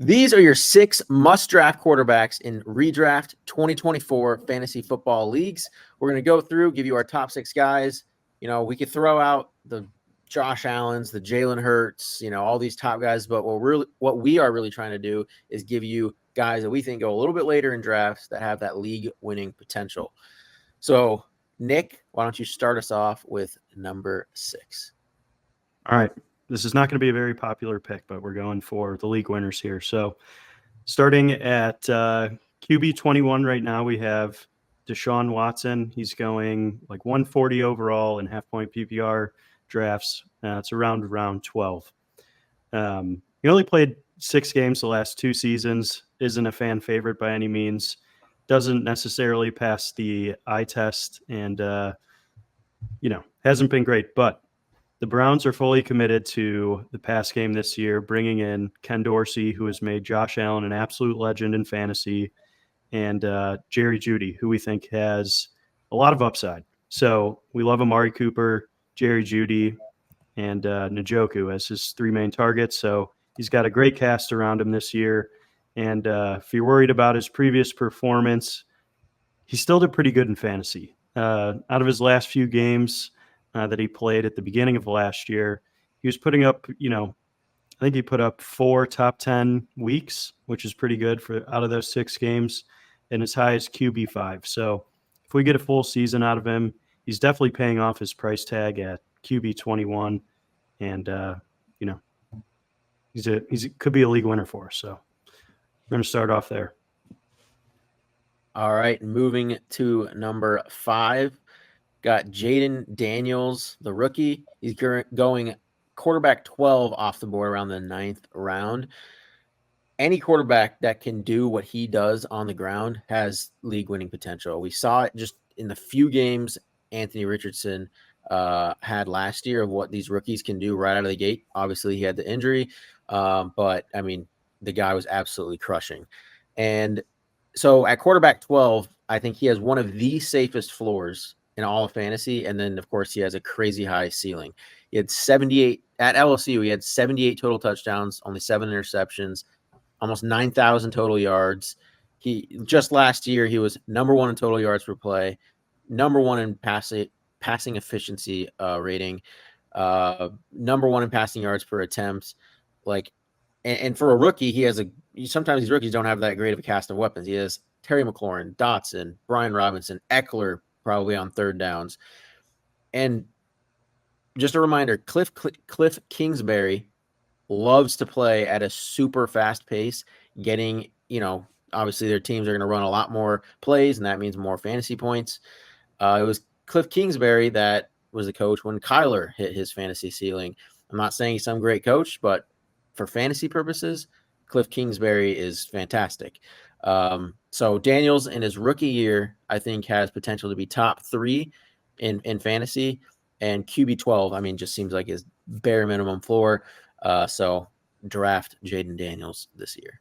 These are your 6 must-draft quarterbacks in Redraft 2024 fantasy football leagues. We're going to go through, give you our top 6 guys. You know, we could throw out the Josh Allens, the Jalen Hurts, you know, all these top guys, but what we are really trying to do is give you guys that we think go a little bit later in drafts that have that league-winning potential. So, Nick, why don't you start us off with number 6? All right. This is not going to be a very popular pick, but we're going for the league winners here. So starting at QB 21 right now, we have Deshaun Watson. He's going like 140 overall in half-point PPR drafts. It's around round 12. He only played 6 games the last 2 seasons. Isn't a fan favorite by any means. Doesn't necessarily pass the eye test and, hasn't been great. But the Browns are fully committed to the pass game this year, bringing in Ken Dorsey, who has made Josh Allen an absolute legend in fantasy, and Jerry Jeudy, who we think has a lot of upside. So we love Amari Cooper, Jerry Jeudy, and Njoku as his 3 main targets. So he's got a great cast around him this year. And if you're worried about his previous performance, he still did pretty good in fantasy. Out of his last few games that he played at the beginning of last year, he was putting up, I think he put up 4 top 10 weeks, which is pretty good for out of those 6 games, and as high as QB5. So if we get a full season out of him, he's definitely paying off his price tag at QB 21, and he could be a league winner for us. So we're going to start off there. All right, moving to number 5. Got Jaden Daniels, the rookie. He's going quarterback 12 off the board around the 9th round. Any quarterback that can do what he does on the ground has league-winning potential. We saw it just in the few games Anthony Richardson had last year of what these rookies can do right out of the gate. Obviously, he had the injury, but, I mean, the guy was absolutely crushing. And so at quarterback 12, I think he has one of the safest floors in all of fantasy. And then, of course, he has a crazy high ceiling. He had 78 at LSU. He had 78 total touchdowns, only 7 interceptions, almost 9,000 total yards. He just last year, he was number 1 in total yards per play, number 1 in passing efficiency rating, number 1 in passing yards per attempt. And for a rookie, sometimes these rookies don't have that great of a cast of weapons. He has Terry McLaurin, Dotson, Brian Robinson, Eckler, probably on third downs. And just a reminder, Cliff Kingsbury loves to play at a super fast pace, getting, obviously their teams are going to run a lot more plays, and that means more fantasy points. It was Cliff Kingsbury that was the coach when Kyler hit his fantasy ceiling. I'm not saying he's some great coach, but for fantasy purposes, Cliff Kingsbury is fantastic. So Daniels in his rookie year, I think, has potential to be top 3 in fantasy, and QB 12, I mean, just seems like his bare minimum floor. So draft Jaden Daniels this year.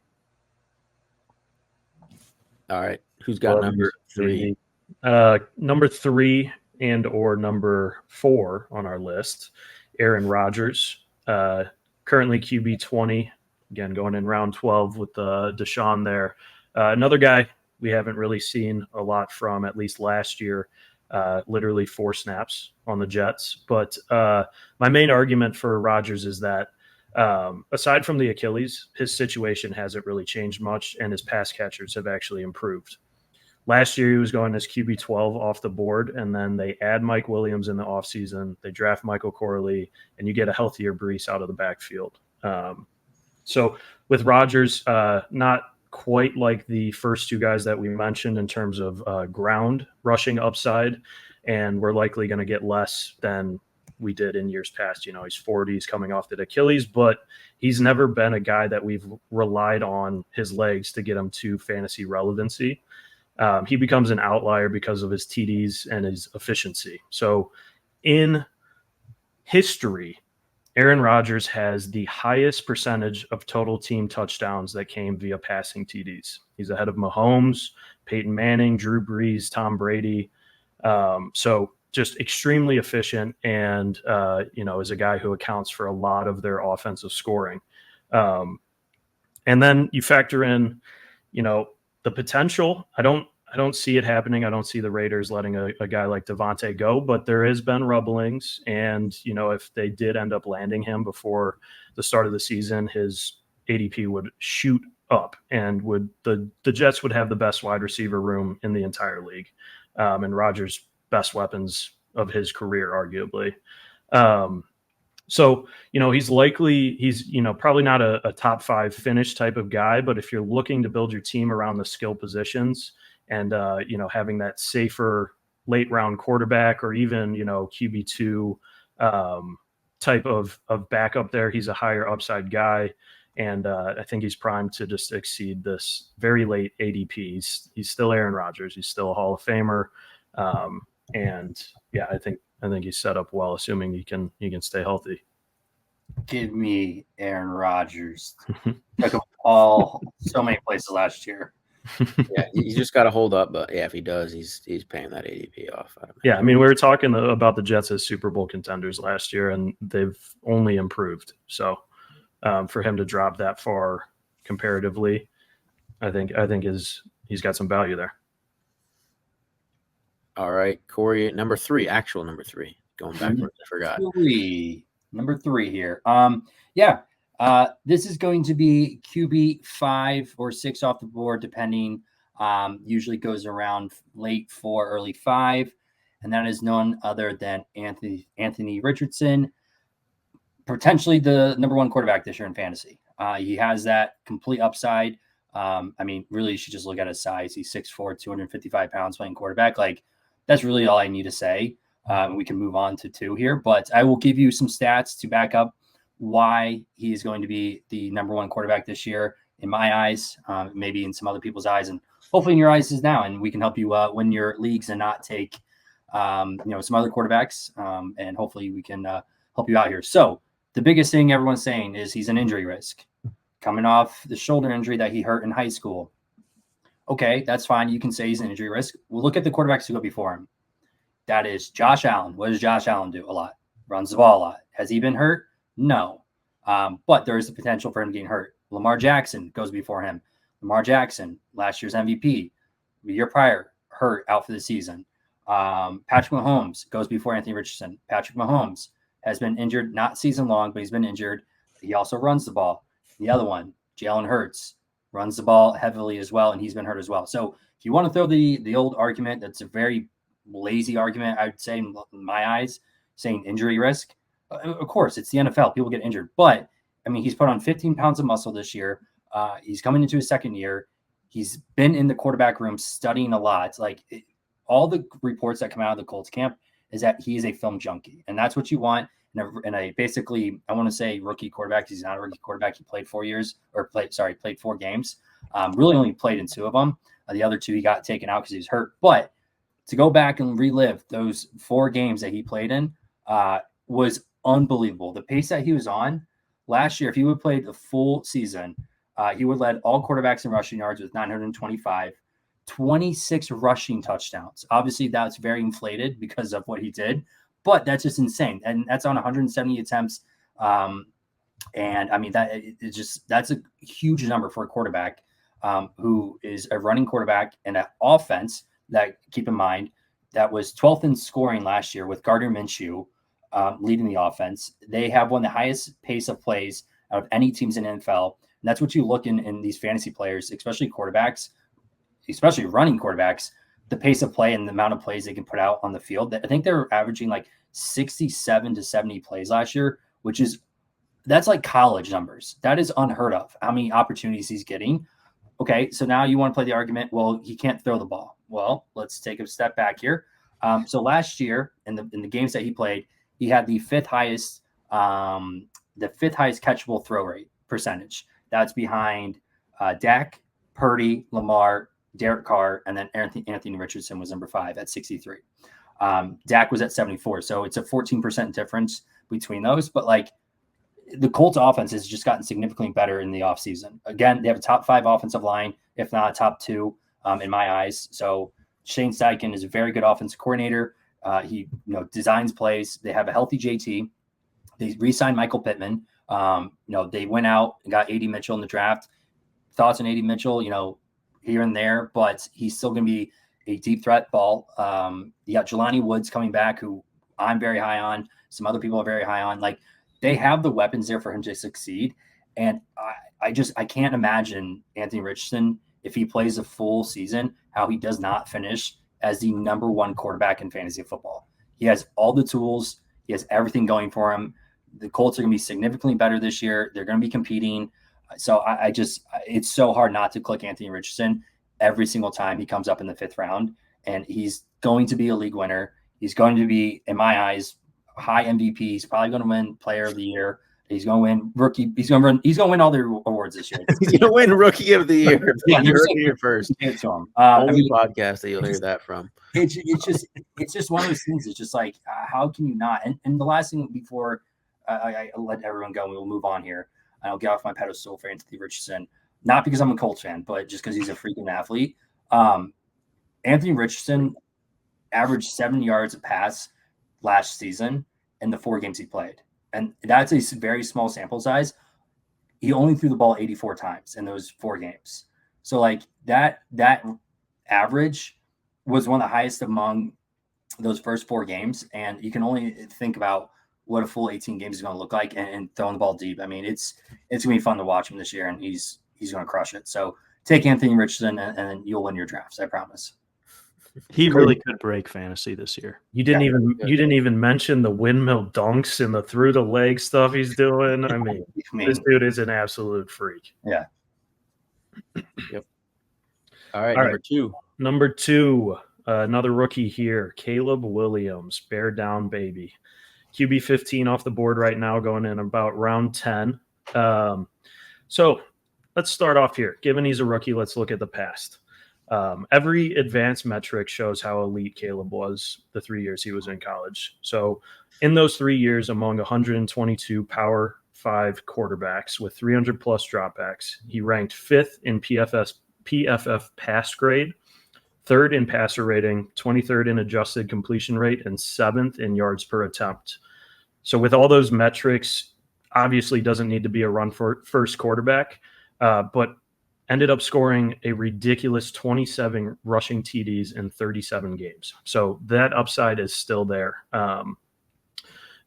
All right, who's got number 3? Number 3 and or number 4 on our list, Aaron Rodgers, currently QB 20. Again, going in round 12 with Deshaun there. Another guy we haven't really seen a lot from, at least last year, literally 4 snaps on the Jets. But my main argument for Rodgers is that aside from the Achilles, his situation hasn't really changed much, and his pass catchers have actually improved. Last year, he was going as QB 12 off the board, and then they add Mike Williams in the offseason. They draft Michael Corley, and you get a healthier Breece out of the backfield. So with Rodgers, not quite like the first 2 guys that we mentioned in terms of ground rushing upside, and we're likely going to get less than we did in years past. He's 40s coming off the Achilles, but he's never been a guy that we've relied on his legs to get him to fantasy relevancy. He becomes an outlier because of his TDs and his efficiency. So in history, Aaron Rodgers has the highest percentage of total team touchdowns that came via passing TDs. He's ahead of Mahomes, Peyton Manning, Drew Brees, Tom Brady. So just extremely efficient and, is a guy who accounts for a lot of their offensive scoring. And And then you factor in, the potential. I don't see it happening. I don't see the Raiders letting a guy like Devontae go, but there has been rumblings. And, if they did end up landing him before the start of the season, his ADP would shoot up, and the Jets would have the best wide receiver room in the entire league, and Rodgers' best weapons of his career, arguably. So, he's probably not a top 5 finish type of guy, but if you're looking to build your team around the skill positions and, having that safer late round quarterback, or even, QB2 type of backup there, he's a higher upside guy. And I think he's primed to just exceed this very late ADP. He's still Aaron Rodgers. He's still a Hall of Famer. And yeah, I think he's set up well, assuming he can stay healthy. Give me Aaron Rodgers. Took him so many places last year. Yeah, you just got to hold up. But yeah, if he does, he's paying that ADP off. Yeah, I mean, we were talking about the Jets as Super Bowl contenders last year, and they've only improved. So for him to drop that far comparatively, I think he's got some value there. All right, Corey, actual number 3. Going backwards, I forgot. Number 3 here. This is going to be QB 5 or 6 off the board, depending. Usually goes around late 4, early 5, and that is none other than Anthony Richardson, potentially the number 1 quarterback this year in fantasy. He has that complete upside. Really, you should just look at his size. He's 6'4", 255 pounds, playing quarterback. Like, that's really all I need to say. We can move on to 2 here, but I will give you some stats to back up why he is going to be the number 1 quarterback this year in my eyes, maybe in some other people's eyes, and hopefully in your eyes is now. And we can help you win your leagues and not take, some other quarterbacks, and hopefully we can help you out here. So the biggest thing everyone's saying is he's an injury risk, coming off the shoulder injury that he hurt in high school. Okay, that's fine. You can say he's an injury risk. We'll look at the quarterbacks who go before him. That is Josh Allen. What does Josh Allen do? A lot. Runs the ball a lot. Has he been hurt? No. But there is the potential for him getting hurt. Lamar Jackson goes before him. Lamar Jackson, last year's MVP, the year prior, hurt, out for the season. Patrick Mahomes goes before Anthony Richardson. Patrick Mahomes has been injured, not season long, but he's been injured. He also runs the ball. The other one, Jalen Hurts, runs the ball heavily as well, and he's been hurt as well. So if you want to throw the old argument, that's a very lazy argument, I would say, in my eyes, saying injury risk. Of course, it's the NFL. People get injured. But, he's put on 15 pounds of muscle this year. He's coming into his second year. He's been in the quarterback room studying a lot. All the reports that come out of the Colts camp is that he is a film junkie. And that's what you want in a basically, I want to say rookie quarterback. He's not a rookie quarterback. He played 4 years, played 4 games. Really only played in 2 of them. The other 2 he got taken out because he was hurt. But to go back and relive those 4 games that he played in was unbelievable. The pace that he was on last year, if he would have played the full season, he would have led all quarterbacks in rushing yards with 925, 26 rushing touchdowns. Obviously, that's very inflated because of what he did, but that's just insane. And that's on 170 attempts. That's a huge number for a quarterback who is a running quarterback and an offense that, keep in mind, that was 12th in scoring last year with Gardner Minshew leading the offense. They have one of the highest pace of plays out of any teams in the NFL. And that's what you look in these fantasy players, especially quarterbacks, especially running quarterbacks, the pace of play and the amount of plays they can put out on the field. I think they're averaging like 67 to 70 plays last year, that's like college numbers. That is unheard of, how many opportunities he's getting. Okay, so now you want to play the argument, well, he can't throw the ball. Well, let's take a step back here. So last year, in the games that he played, he had the fifth highest catchable throw rate percentage. That's behind Dak, Purdy, Lamar, Derek Carr, and then Anthony Richardson was number 5 at 63. Dak was at 74. So it's a 14% difference between those. But the Colts offense has just gotten significantly better in the offseason. Again, they have a top 5 offensive line, if not a top 2 in my eyes. So Shane Steichen is a very good offensive coordinator. He designs plays. They have a healthy JT. They re-signed Michael Pittman. They went out and got A.D. Mitchell in the draft. thoughts on AD Mitchell, here and there, but he's still going to be a deep threat ball. You got Jelani Woods coming back, who I'm very high on. Some other people are very high on. Like, they have the weapons there for him to succeed. And I can't imagine Anthony Richardson, if he plays a full season, how he does not finish as the number one quarterback in fantasy football. He has all the tools. He has everything going for him. The Colts are going to be significantly better this year. They're going to be competing. So it's so hard not to click Anthony Richardson every single time he comes up in the 5th round. And he's going to be a league winner. He's going to be, in my eyes, high MVP. He's probably going to win Player of the Year. He's going to win rookie. He's going to win all the awards this year. He's going to win Rookie of the Year. Yeah, Rookie of the Year first. Give it to him. Only podcast that you'll hear that from. It's just one of those things. It's just like, how can you not? And the last thing before I let everyone go, and we'll move on here. I'll get off my pedestal for Anthony Richardson, not because I'm a Colts fan, but just because he's a freaking athlete. Anthony Richardson averaged 7 yards a pass last season in the 4 games he played. And that's a very small sample size. He only threw the ball 84 times in those 4 games. So like that average was one of the highest among those first 4 games. And you can only think about what a full 18 games is going to look like and throwing the ball deep. I mean, it's going to be fun to watch him this year, and he's going to crush it. So take Anthony Richardson and you'll win your drafts. I promise. He really could break fantasy this year. You didn't even mention the windmill dunks and the through the leg stuff he's doing. I mean, this dude is an absolute freak. Yeah. Yep. All right. Number two, another rookie here, Caleb Williams, bear down baby. QB 15 off the board right now, going in about round 10. So let's start off here. Given he's a rookie, let's look at the past. Every advanced metric shows how elite Caleb was the 3 years he was in college. So in those 3 years, among 122 Power 5 quarterbacks with 300 plus dropbacks, he ranked 5th in PFF pass grade, 3rd in passer rating, 23rd in adjusted completion rate, and 7th in yards per attempt. So with all those metrics, obviously doesn't need to be a run first quarterback, but ended up scoring a ridiculous 27 rushing TDs in 37 games. So that upside is still there.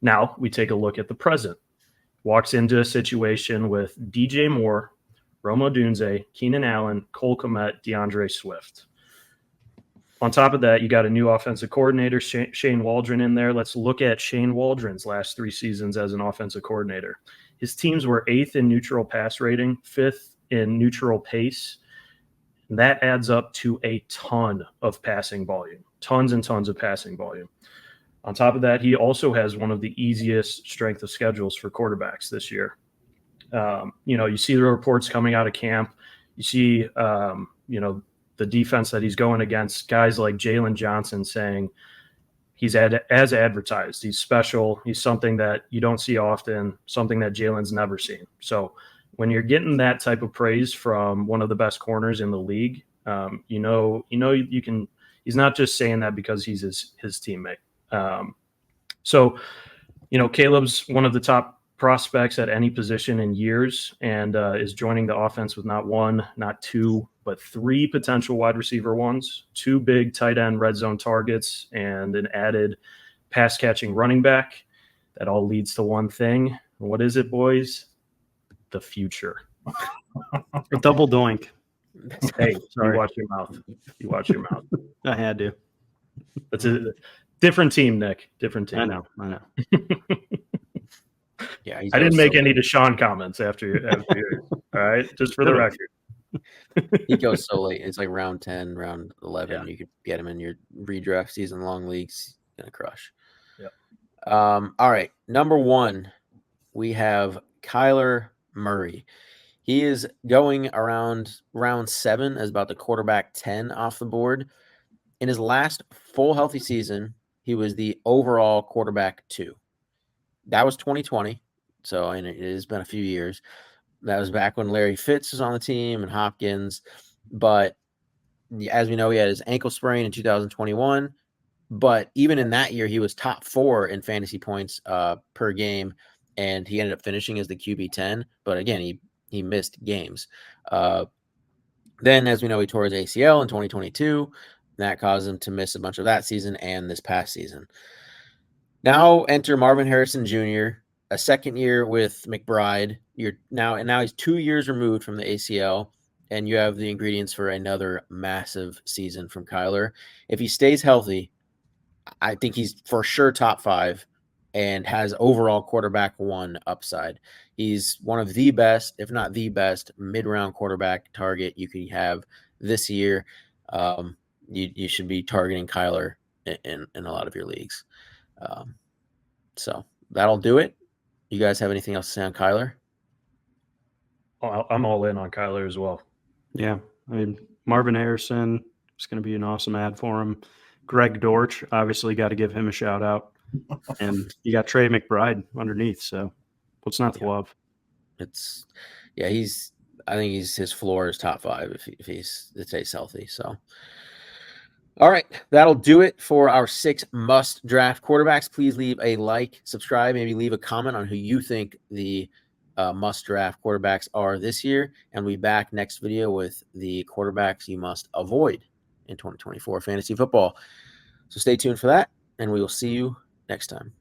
Now we take a look at the present. Walks into a situation with DJ Moore, Rome Odunze, Keenan Allen, Cole Kmet, DeAndre Swift. On top of that, you got a new offensive coordinator, Shane Waldron, in there. Let's look at Shane Waldron's last 3 seasons as an offensive coordinator. His teams were 8th in neutral pass rating, 5th in neutral pace. And that adds up to a ton of passing volume, tons and tons of passing volume. On top of that, he also has one of the easiest strength of schedules for quarterbacks this year. You see the reports coming out of camp. You see, the defense that he's going against, guys like Jalen Johnson saying he's as advertised. He's special. He's something that you don't see often, something that Jalen's never seen. So when you're getting that type of praise from one of the best corners in the league, you can. He's not just saying that because he's his teammate. Caleb's one of the top prospects at any position in years, and is joining the offense with not 1, not 2, but 3 potential wide receiver ones, 2 big tight end red zone targets, and an added pass catching running back. That all leads to one thing. What is it, boys? The future. A double doink. Hey, sorry. You watch your mouth. I had to. That's a different team, Nick. Different team. I know. Yeah, I didn't make any Deshaun comments after you. All right, just for the record. He goes so late. It's like round 10, round 11. Yeah. You could get him in your redraft season-long leagues. Gonna crush. Yeah. All right, number 1, we have Kyler Murray. He is going around round 7 as about the quarterback 10 off the board. In his last full healthy season, he was the overall quarterback 2. That was 2020. So, and it has been a few years. That was back when Larry Fitz was on the team and Hopkins. But as we know, he had his ankle sprain in 2021. But even in that year, he was top 4 in fantasy points per game. And he ended up finishing as the QB 10. But again, he he missed games. Then, as we know, he tore his ACL in 2022. That caused him to miss a bunch of that season and this past season. Now enter Marvin Harrison Jr., a second year with McBride. Now he's 2 years removed from the ACL, and you have the ingredients for another massive season from Kyler. If he stays healthy, I think he's for sure top 5 and has overall quarterback 1 upside. He's one of the best, if not the best, mid-round quarterback target you can have this year. You should be targeting Kyler in a lot of your leagues. So that'll do it. You guys have anything else to say on Kyler? Oh, I'm all in on Kyler as well. Yeah, I mean, Marvin Harrison is going to be an awesome ad for him. Greg Dortch, obviously got to give him a shout out. And you got Trey McBride underneath, so what's not to love? I think his floor is top 5 if he stays healthy. So, all right, that'll do it for our 6 must draft quarterbacks. Please leave a like, subscribe, maybe leave a comment on who you think the must draft quarterbacks are this year, and we'll be back next video with the quarterbacks you must avoid in 2024 fantasy football. So stay tuned for that, and we will see you next time.